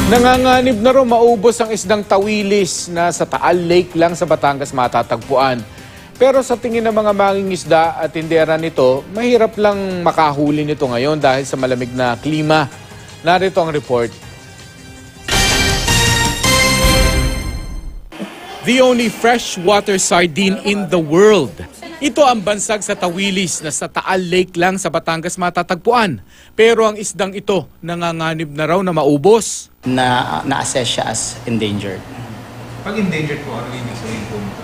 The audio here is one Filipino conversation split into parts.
Nanganganib na raw maubos ang isdang tawilis na sa Taal Lake lang sa Batangas matatagpuan. Pero sa tingin ng mga mangingisda at tindera nito, mahirap lang makahuli nito ngayon dahil sa malamig na klima. Narito ang report. The only freshwater sardine in the world. Ito ang bansag sa tawilis na sa Taal Lake lang sa Batangas matatagpuan. Pero ang isdang ito nanganganib na raw na maubos. Na-assess siya as endangered. Pag endangered po, ano ibig sabihin po nito?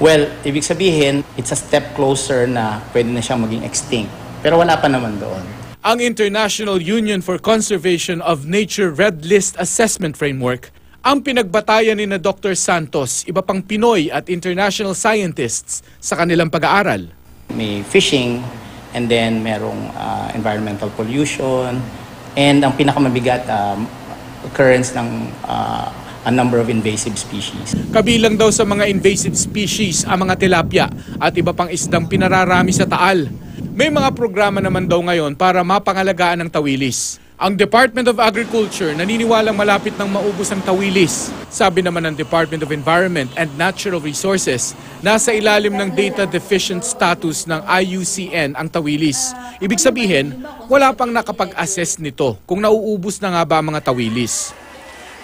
Well, ibig sabihin, it's a step closer na pwede na siyang maging extinct. Pero wala pa naman doon. Ang International Union for Conservation of Nature Red List Assessment Framework ang pinagbatayan ni na Dr. Santos, iba pang Pinoy at international scientists sa kanilang pag-aaral. May fishing, and then merong environmental pollution, and ang pinakamabigat, occurrence ng a number of invasive species. Kabilang daw sa mga invasive species ang mga tilapia at iba pang isdang pinararami sa Taal. May mga programa naman daw ngayon para mapangalagaan ang tawilis. Ang Department of Agriculture naniniwalang malapit ng maubos ang tawilis. Sabi naman ng Department of Environment and Natural Resources, nasa ilalim ng data deficient status ng IUCN ang tawilis. Ibig sabihin, wala pang nakapag-assess nito kung nauubos na nga ba ang mga tawilis.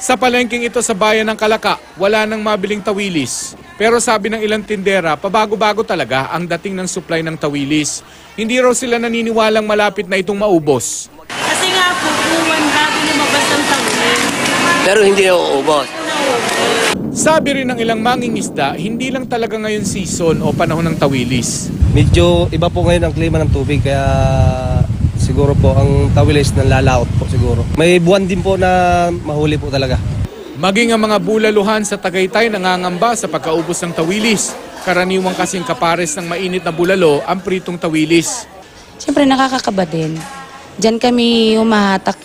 Sa palengking ito sa bayan ng Kalaka, wala nang mabiling tawilis. Pero sabi ng ilang tindera, pabago-bago talaga ang dating ng supply ng tawilis. Hindi raw sila naniniwalang malapit na itong maubos. Kasi nga po, bago lumabas ang tawilis. Pero hindi na uubos. Sabi rin ng ilang mangingisda, hindi lang talaga ngayon season o panahon ng tawilis. Medyo iba po ngayon ang klima ng tubig, kaya siguro po ang tawilis nalalaot po siguro. May buwan din po na mahuli po talaga. Maging ang mga bulaluhan sa Tagaytay nangangamba sa pagkaubos ng tawilis. Karaniwang kasing kapares ng mainit na bulalo ang pritong tawilis. Siyempre nakakakaba din. Diyan kami humahatak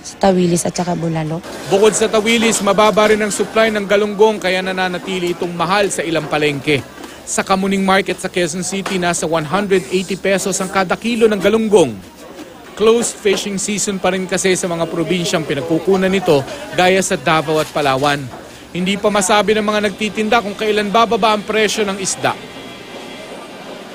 sa tawilis at saka bulalo. Bukod sa tawilis, mababa rin ang supply ng galunggong kaya nananatili itong mahal sa ilang palengke. Sa Kamuning Market sa Quezon City, nasa 180 pesos ang kada kilo ng galunggong. Closed fishing season pa rin kasi sa mga probinsyang pinagkukunan nito gaya sa Davao at Palawan. Hindi pa masabi ng mga nagtitinda kung kailan bababa ang presyo ng isda.